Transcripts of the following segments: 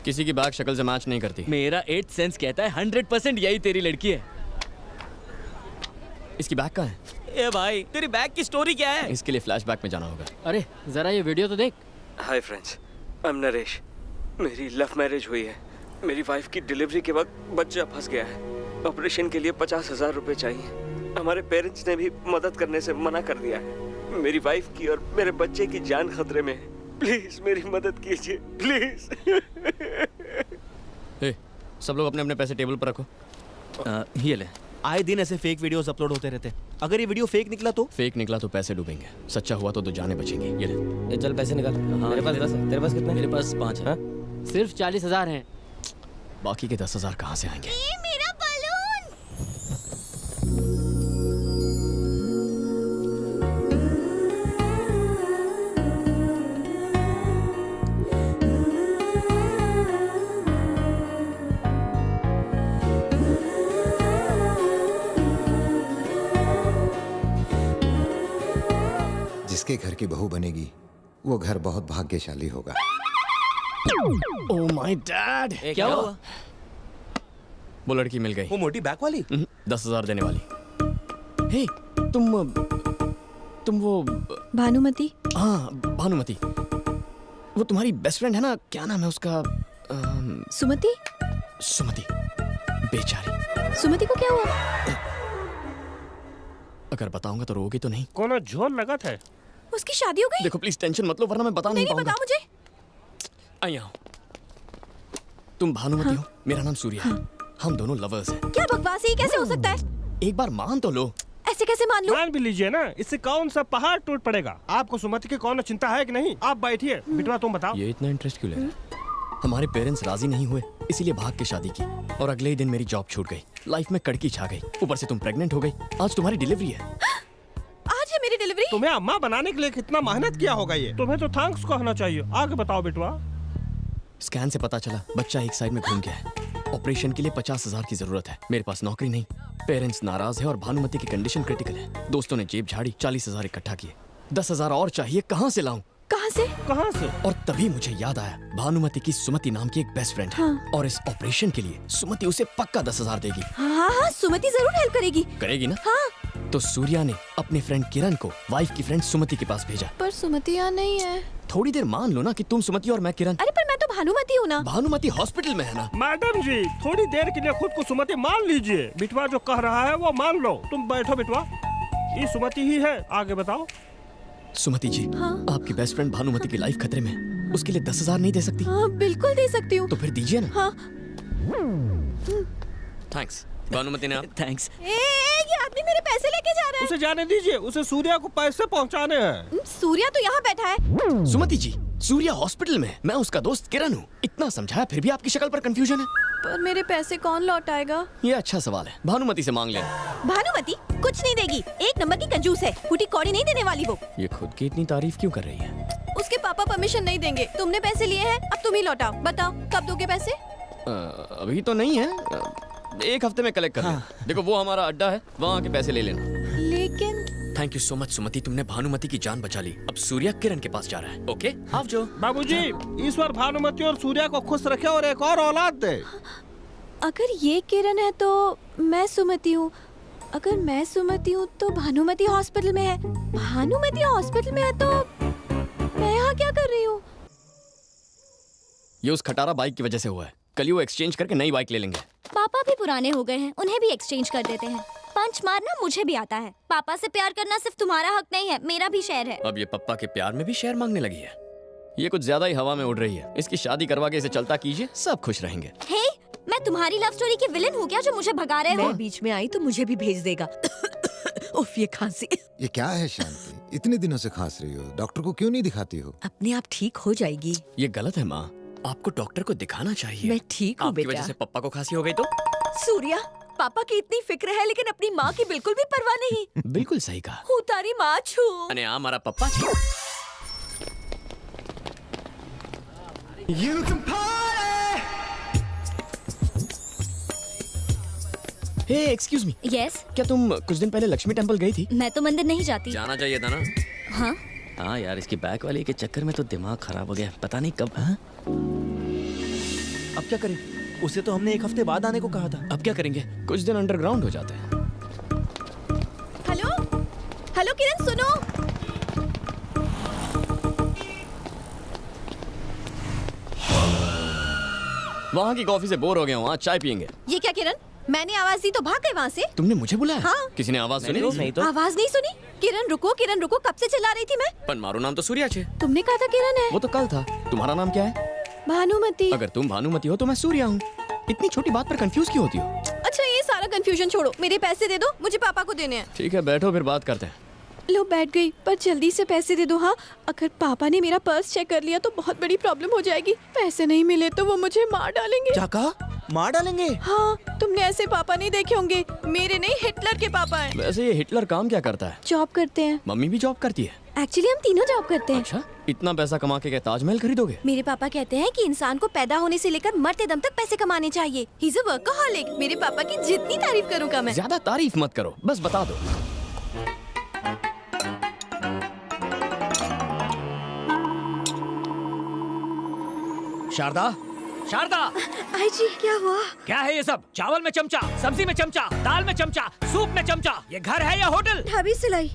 किसी की बैग शक्ल से मैच नहीं करती। मेरा 8th सेंस कहता है 100% यही तेरी लड़की है। इसकी बैग कहाँ है? ए भाई, तेरी बैग की स्टोरी क्या है? इसके लिए फ्लैशबैक में जाना होगा। अरे जरा ये वीडियो तो देख। Hi friends, I am Naresh. मेरी लव मैरिज हुई है। मेरी वाइफ की डिलीवरी के वक्त बच्चा फंस गया है। ऑपरेशन के लिए 50,000 रुपए चाहिए। हमारे पेरेंट्स ने भी मदद करने से मना कर दिया है। मेरी वाइफ की और मेरे बच्चे की जान खतरे में है। प्लीज मेरी मदद कीजिए, प्लीज। सब लोग अपने अपने पैसे टेबल पर रखो। ये ले। आए दिन ऐसे फेक वीडियोस अपलोड होते रहते। अगर ये वीडियो फेक निकला तो? फेक निकला तो पैसे डूबेंगे, सच्चा हुआ तो जाने बचेंगी। ये ले। चल पैसे निकाल। मेरे पास 10 है। तेरे पास कितने? मेरे पास 5 है। सिर्फ 40,000 हैं। बाकी के 10,000 कहाँ से आएंगे? ये मेरा बलून। जिसके घर की बहू बनेगी वो घर बहुत भाग्यशाली होगा। Oh my dad! क्या हुआ? वो लड़की मिल गई। वो मोटी बैग वाली? 10,000 देने वाली। हे, तुम वो भानुमति। हाँ, भानुमति। वो तुम्हारी बेस्ट फ्रेंड है ना? क्या नाम है उसका? सुमति। सुमति। बेचारी। सुमति को क्या हुआ? अगर बताऊंगा तो रोगी तो नहीं? कोनो झोल लगा था। उसकी शादी हो गई? देखो प्लीज टेंशन मत लो वरना मैं बता नहीं नहीं पाऊंगा। बताओ मुझे। आई आओ। तुम भानुमति हो, मेरा नाम सूर्या है। हम दोनों लवर्स हैं। क्या बकवास है, ये कैसे हो सकता है? एक बार मान तो लो। ऐसे कैसे मान लूं? मान भी लीजिए ना, इससे कौन सा पहाड़ टूट पड़ेगा। आपको सुमति की कौन चिंता है कि नहीं? आप बैठिए। बिटवा तुम बताओ। ये इतना इंटरेस्ट क्यों ले रहे हैं? हमारे पेरेंट्स राजी नहीं हुए, इसीलिए भाग के शादी की और अगले ही दिन मेरी जॉब छूट गई। लाइफ में कड़की छा गई। ऊपर से तुम प्रेग्नेंट हो गई। आज तुम्हारी डिलीवरी है। आज है मेरी डिलीवरी? तुम्हें अम्मा बनाने के लिए कितना मेहनत किया होगा ये। तुम्हें तो थैंक्स कहना चाहिए। आगे बताओ बिटवा। स्कैन से पता चला बच्चा एक साइड में घूम गया है। ऑपरेशन के लिए 50,000 की जरूरत है। मेरे पास नौकरी नहीं, पेरेंट्स नाराज है और भानुमति की कंडीशन क्रिटिकल है। दोस्तों ने जेब झाड़ी, 40,000 इकट्ठा किए। 10,000 और चाहिए, कहाँ से लाऊं? कहाँ से? कहाँ से? और तभी मुझे याद आया भानुमति की सुमति नाम की एक बेस्ट फ्रेंड है। हाँ। और इस ऑपरेशन के लिए सुमति उसे पक्का 10,000 देगी। हाँ हाँ, सुमति जरूर हेल्प करेगी। करेगी ना? हाँ। तो सूर्या ने अपने फ्रेंड किरण को वाइफ की फ्रेंड सुमति के पास भेजा। पर सुमति यहाँ नहीं है। थोड़ी देर मान लो ना कि तुम सुमति और मैं किरण। अरे पर मैं तो भानुमति हूँ ना। भानुमति हॉस्पिटल में है ना? मैडम जी, थोड़ी देर के लिए खुद को सुमति मान लीजिए। बिटवा जो कह रहा है वो मान लो। तुम बैठो बिटवा, ये सुमति ही है। आगे बताओ। सुमति जी, हाँ? आपकी बेस्ट फ्रेंड भानुमति की लाइफ खतरे में है। उसके लिए 10,000 नहीं दे सकती? हाँ बिल्कुल दे सकती हूँ। तो फिर दीजिए ना। हाँ। थैंक्स भानुमति ने। थैंक्स। ये आदमी मेरे पैसे लेके जा रहा है। उसे जाने दीजिए, उसे सूर्या को पैसे पहुंचाने हैं। सूर्या तो यहाँ बैठा है। सुमति जी, सूर्या हॉस्पिटल में है। मैं उसका दोस्त किरण हूँ। इतना समझाया फिर भी आपकी शक्ल पर कंफ्यूजन है। पर मेरे पैसे कौन लौटाएगा? ये अच्छा सवाल है, भानुमति से मांग लेना। भानुमति कुछ नहीं देगी, एक नंबर की कंजूस है। फूटी कौड़ी नहीं देने वाली वो। ये खुद की इतनी तारीफ क्यों कर रही है? उसके पापा परमिशन नहीं देंगे। तुमने पैसे लिए हैं, अब तुम ही लौटाओ। बताओ कब दोगे पैसे? अभी तो नहीं है, एक हफ्ते में कलेक्ट कर लेना। देखो वो हमारा अड्डा है, वहाँ आके पैसे ले लेना। लेकिन थैंक यू सो मच सुमति, तुमने भानुमति की जान बचा ली। अब सूर्या किरण के पास जा रहा है। ओके आप जो। बाबूजी, ईश्वर भानुमति और सूर्या को खुश रखे और एक और औलाद दे। अगर ये किरण है तो मैं सुमति हूँ। अगर मैं सुमति हूँ तो भानुमति हॉस्पिटल में है। भानुमति हॉस्पिटल में है तो मैं यहाँ क्या कर रही हूँ? ये उस खटारा बाइक की वजह से हुआ है। कल ही वो एक्सचेंज करके नई बाइक ले लेंगे। पापा भी पुराने हो गए हैं, उन्हें भी एक्सचेंज कर देते हैं। पंच मारना मुझे भी आता है। पापा से प्यार करना सिर्फ तुम्हारा हक नहीं है, मेरा भी शेयर है। अब ये पप्पा के प्यार में भी शेयर मांगने लगी है। ये कुछ ज्यादा ही हवा में उड़ रही है। इसकी शादी करवा के इसे चलता कीजिए, सब खुश रहेंगे। हे, मैं तुम्हारी लव स्टोरी की विलेन हूँ क्या जो मुझे भगा रहे हो? मैं बीच में आई तो मुझे भी भेज देगा। उफ, ये खांसी। ये क्या है शांति, इतने दिनों से खांस रही हो? डॉक्टर को क्यों नहीं दिखाती हो? अपने आप ठीक हो जाएगी। ये गलत है माँ, आपको डॉक्टर को दिखाना चाहिए। मैं ठीक हूँ आपकी बेटा। वजह से पप्पा को खांसी हो गई तो? सूर्या, पापा की इतनी फिक्र है लेकिन अपनी माँ की बिल्कुल भी परवाह नहीं। बिल्कुल सही कहा। हूँ तारी माँ छू। अने आ हमारा पप्पा छू। हे एक्सक्यूज मी, यस, क्या तुम कुछ दिन पहले लक्ष्मी टेंपल गई थी? मैं तो मंदिर नहीं जाती। जाना चाहिए था ना। हाँ, हाँ यार, इसकी बैग वाली के चक्कर में तो दिमाग खराब हो गया। पता नहीं कब। हाँ? अब क्या करें? उसे तो हमने 1 हफ्ते बाद आने को कहा था। अब क्या करेंगे? कुछ दिन अंडरग्राउंड हो जाते हैं। हेलो हेलो किरण सुनो। वहाँ की कॉफी से बोर हो गया हूँ, आज चाय पियेंगे। ये क्या किरण, मैंने आवाज दी तो भाग गए वहाँ से। तुमने मुझे बुलाया? हाँ। किसी ने आवाज सुनी? नहीं तो आवाज नहीं सुनी? किरण रुको, कब से चिल्ला रही थी मैं? पर मारो नाम तो सूर्या छे। तुमने कहा था किरण है। वो तो कल था। तुम्हारा नाम क्या है? भानुमति। अगर तुम भानुमति हो तो मैं सूर्या हूँ। इतनी छोटी बात पर कंफ्यूज क्यों होती हो? अच्छा ये सारा कंफ्यूजन छोड़ो, मेरे पैसे दे दो, मुझे पापा को देने हैं। ठीक है बैठो फिर बात करते हैं। लो बैठ गई, पर जल्दी से पैसे दे दो। हाँ, अगर पापा ने मेरा पर्स चेक कर लिया तो बहुत बड़ी प्रॉब्लम हो जाएगी। पैसे नहीं मिले तो वो मुझे मार डालेंगे। क्या कहा? मार डालेंगे? हाँ, तुमने ऐसे पापा नहीं देखे होंगे। मेरे नहीं, हिटलर के पापा हैं। वैसे ये हिटलर काम क्या करता है? जॉब करते हैं। मम्मी भी जॉब करती है? एक्चुअली हम तीनों जॉब करते हैं। अच्छा, इतना पैसा कमा के क्या ताजमहल खरीदोगे? मेरे पापा कहते हैं कि इंसान को पैदा होने से लेकर मरते दम तक पैसे कमाने चाहिए। He is a workaholic. मेरे पापा की जितनी तारीफ करूँगा मैं। ज्यादा तारीफ मत करो, बस बता दो। शारदा, शारदा, आई जी क्या हुआ? क्या है ये सब? चावल में चमचा, सब्जी में चमचा, दाल में चमचा, सूप में चमचा। ये घर है या होटल? ढाबी सिलाई।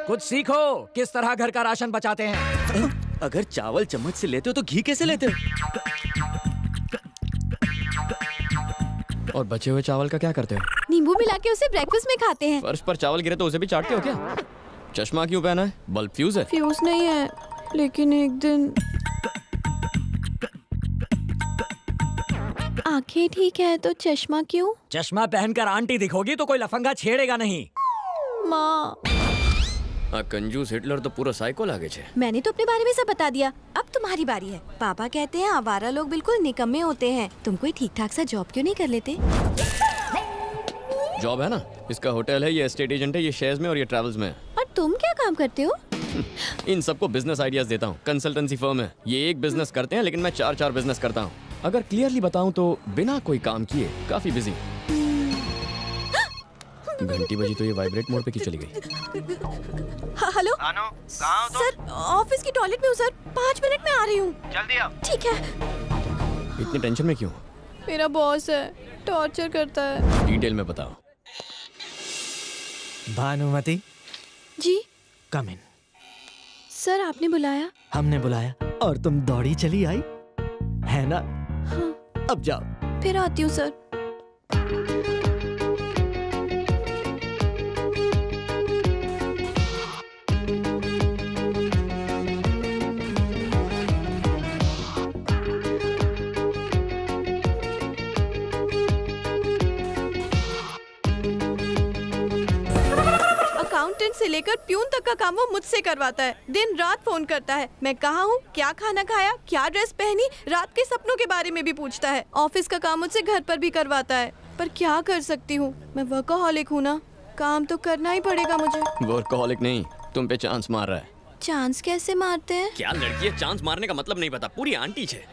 कुछ सीखो, किस तरह घर का राशन बचाते हैं। अगर चावल चम्मच से लेते हो तो घी कैसे लेते हो? और बचे हुए चावल का क्या करते हो? नींबू मिला के उसे ब्रेकफास्ट में खाते हैं। फर्श पर चावल गिरे तो उसे भी चाटते हो क्या? चश्मा क्यों पहना है? बल्ब फ्यूज है? फ्यूज नहीं है, लेकिन एक दिन आंखें ठीक है तो चश्मा क्यों? चश्मा पहनकर आंटी दिखोगी तो कोई लफंगा छेड़ेगा नहीं। माँ, कंजूस हिटलर तो पूरा साइको लागे छे। मैंने तो अपने बारे में सब बता दिया, अब तुम्हारी बारी है। पापा कहते हैं आवारा लोग बिल्कुल निकम्मे होते हैं। तुम कोई ठीक ठाक सा जॉब क्यों नहीं कर लेते? जॉब है ना, इसका होटल है, ये एस्टेट एजेंट है, ये शेयर्स में और ये ट्रैवल्स में है। और तुम क्या काम करते हो? इन सबको बिजनेस आइडियाज देता हूँ। कंसल्टेंसी फर्म है, ये एक बिजनेस करते हैं लेकिन मैं 4 बिजनेस करता हूँ। अगर क्लियरली बताऊँ तो बिना कोई काम किए काफी बिजी। घंटी बजी तो ये वाइब्रेट मोड पे क्यों चली गई? हेलो सर, ऑफिस की टॉयलेट में हूँ सर, 5 मिनट में आ रही हूँ। जल्दी आओ। ठीक है। इतनी टेंशन में क्यों? मेरा बॉस है, टॉर्चर करता है। डिटेल में बताओ। भानुमति, जी कम इन। सर आपने बुलाया? हमने बुलाया और तुम दौड़ी चली आई, है ना? हाँ। अब जाओ। फिर आती हूँ सर। अकाउंटेंट से लेकर प्यून तक का काम वो मुझसे करवाता है। दिन रात फोन करता है, मैं कहाँ हूँ, क्या खाना खाया, क्या ड्रेस पहनी, रात के सपनों के बारे में भी पूछता है। ऑफिस का काम मुझसे घर पर भी करवाता है, पर क्या कर सकती हूँ, मैं वर्कaholic हूँ ना, काम तो करना ही पड़ेगा मुझे। वर्कaholic नहीं, तुम पे चांस मार रहा है। चांस कैसे मारते हैं? क्या लड़की है, चांस मारने का मतलब नहीं पता, पूरी आंटी छे।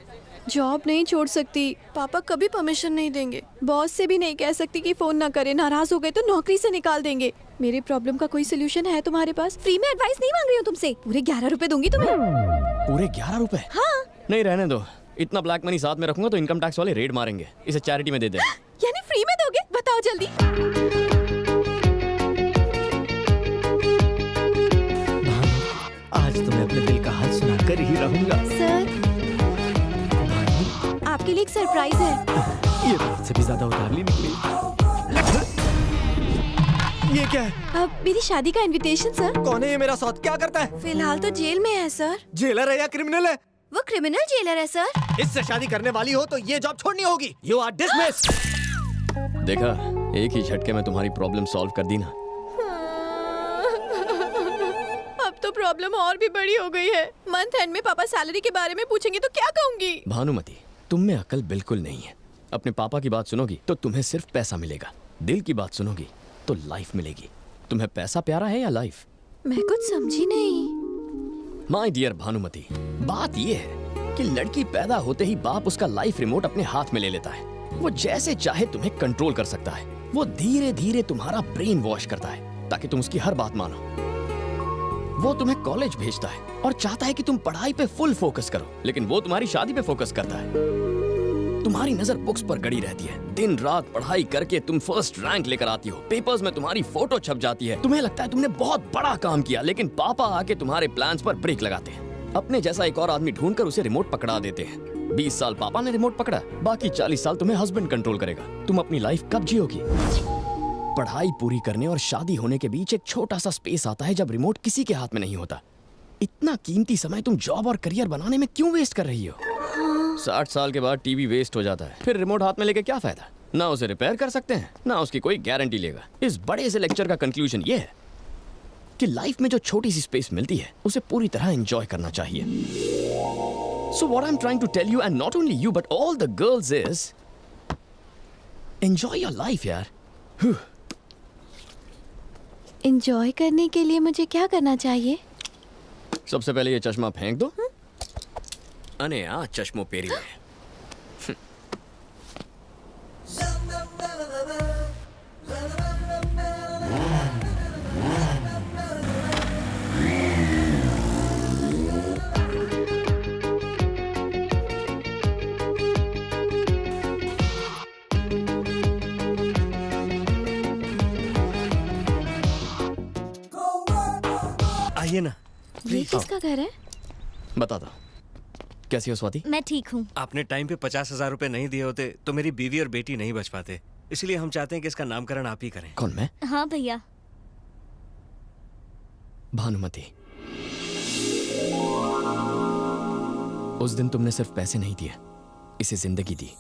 जॉब नहीं छोड़ सकती, पापा कभी परमिशन नहीं देंगे। बॉस से भी नहीं कह सकती कि फोन ना करे, नाराज हो गए तो नौकरी से निकाल देंगे। मेरे प्रॉब्लम का कोई सोल्यूशन है तुम्हारे पास? फ्री में एडवाइस नहीं मांग रही हूँ तुमसे, पूरे 11 रुपए दूंगी तुम्हें। पूरे 11 रुपए? हाँ। नहीं रहने दो, इतना ब्लैक मनी साथ में रखूंगा तो इनकम टैक्स वाले रेड मारेंगे। इसे चैरिटी में दे दे। यानी फ्री में दोगे? बताओ जल्दी। आज तुम्हें अपने दिल का हाल सुनाकर ही रहूंगा। सर आपके लिए एक सरप्राइज है। ये बात से भी ज्यादा उतावली निकली। ये क्या है? अब मेरी शादी का इनविटेशन सर। कौन है ये मेरा साथ? क्या करता है? फिलहाल तो जेल में है सर। जेलर है या क्रिमिनल है? वो क्रिमिनल जेलर है सर। इससे शादी करने वाली हो तो ये जॉब छोड़नी होगी। You are dismissed. देखा, एक ही झटके में तुम्हारी प्रॉब्लम सॉल्व कर दी ना। अब तो प्रॉब्लम और भी बड़ी हो गई है। मंथ एंड में पापा सैलरी के बारे में पूछेंगे तो क्या कहूँगी? भानुमति, तुम में अकल बिल्कुल नहीं है। अपने पापा की बात सुनोगी तो तुम्हें सिर्फ पैसा मिलेगा, दिल की बात सुनोगी तो लाइफ मिलेगी। तुम्हें पैसा प्यारा है या लाइफ? मैं कुछ समझी नहीं। माय डियर भानुमति, बात ये है कि लड़की पैदा होते ही बाप उसका लाइफ रिमोट अपने हाथ में ले लेता है। वो जैसे चाहे तुम्हें कंट्रोल कर सकता है। वो धीरे धीरे तुम्हारा ब्रेन वॉश करता है। ताकि तुम उसकी हर बात मानो। वो तुम्हें कॉलेज भेजता है और चाहता है कि तुम पढ़ाई पे फुल फोकस करो, लेकिन वो तुम्हारी शादी पे फोकस करता है। तुम्हारी नजर बुक्स पर गड़ी रहती है। दिन रात पढ़ाई करके तुम फर्स्ट रैंक लेकर आती हो, पेपर्स में तुम्हारी फोटो छप जाती है। तुम्हें लगता है तुमने बहुत बड़ा काम किया, लेकिन पापा आके तुम्हारे प्लान्स पर ब्रेक लगाते हैं। अपने जैसा एक और आदमी ढूंढकर उसे रिमोट पकड़ा देते हैं। 20 साल पापा ने रिमोट पकड़ा, बाकी 40 साल तुम्हें हस्बैंड कंट्रोल करेगा। तुम अपनी लाइफ कब जियोगी? पढ़ाई पूरी करने और शादी होने के बीच एक छोटा सा स्पेस आता है जब रिमोट किसी के हाथ में नहीं होता। इतना कीमती समय तुम जॉब और करियर बनाने में क्यों वेस्ट कर रही हो? 60 साल के बाद टीवी वेस्ट हो जाता है, फिर रिमोट हाथ में लेके क्या फायदा? ना उसे रिपेयर कर सकते हैं, ना उसकी कोई गारंटी लेगा। इस बड़े से लेक्चर का कंक्लूजन ये है कि लाइफ में जो छोटी सी स्पेस मिलती है उसे पूरी तरह एंजॉय करना चाहिए। So what I'm trying to tell you, and not only you but all the girls, is enjoy your life यार। एंजॉय करने के लिए मुझे क्या करना चाहिए? सबसे पहले ये चश्मा फेंक दो। अने आ चश्मो पेरी ले। आइए ना। ये किसका घर है? बता दो, कैसी हो स्वाति? मैं ठीक हूँ। आपने टाइम पे 50,000 रुपए नहीं दिए होते तो मेरी बीवी और बेटी नहीं बच पाते, इसलिए हम चाहते हैं कि इसका नामकरण आप ही करें। कौन, मैं? हाँ भैया। भानुमति, उस दिन तुमने सिर्फ पैसे नहीं दिए, इसे जिंदगी दी।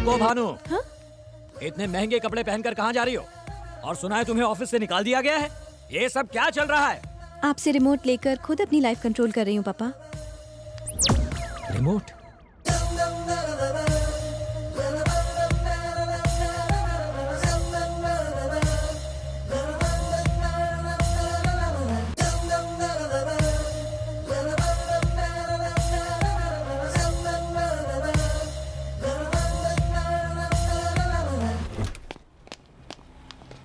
को भानु, इतने महंगे कपड़े पहनकर कहाँ जा रही हो? और सुना है तुम्हें ऑफिस से निकाल दिया गया है। ये सब क्या चल रहा है? आपसे रिमोट लेकर खुद अपनी लाइफ कंट्रोल कर रही हूँ पापा। रिमोट?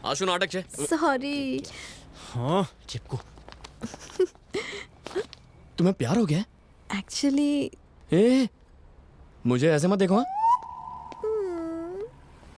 आशु नाटक छे। सॉरी। हाँ चिपकू। तुम्हें प्यार हो गया? एक्चुअली ए, मुझे ऐसे मत देखो। हाँ?